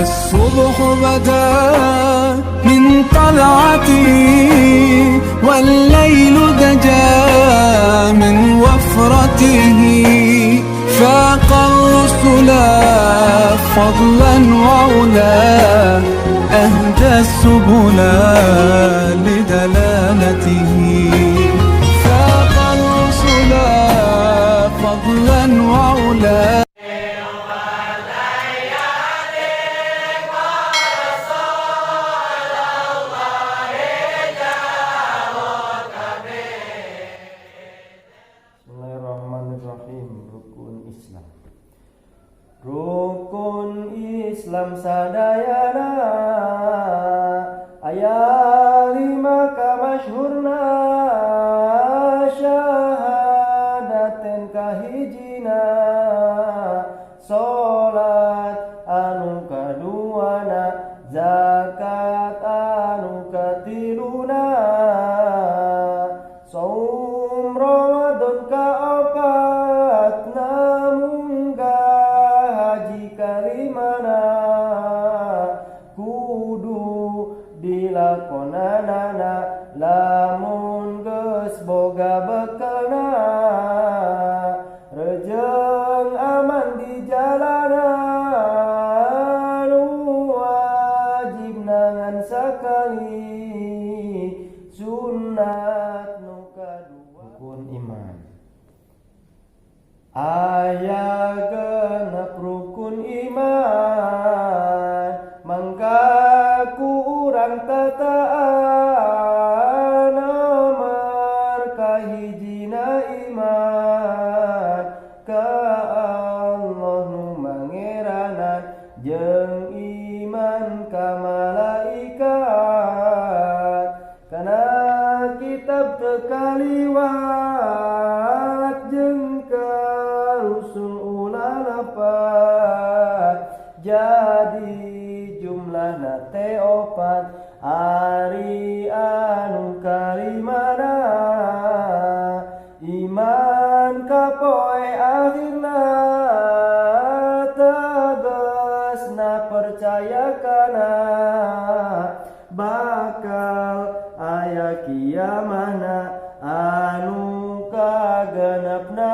الصبح بدا من طلعتي والليل دجى من وفرته فاق الرسل فضلا وعلا أهدى السبل لدلالته فاق الرسل فضلا وعلا. Rukun Islam sadayana aya 5 kamasyhurna syahadaten kahijina salat anu kaduana zakat anu katiluna saum Ramadan kaopat kalimana kudu dilakonanana lamun geus boga bekelna rejeng aman di jalanan wajib nangan sakali sunat nu kadua rukun iman aya genep rukun iman mangka ku urang tataan nomor kahijina iman ka Allah nu mangeranan jeung iman ka malaikat kana kitab teu kaliwat jeung rusul ulalapat jadi jumlahna teh 4 ari anu kalimana iman ka poe akhirna tegasna percaya kana bakal aya kiamana anu kagenepna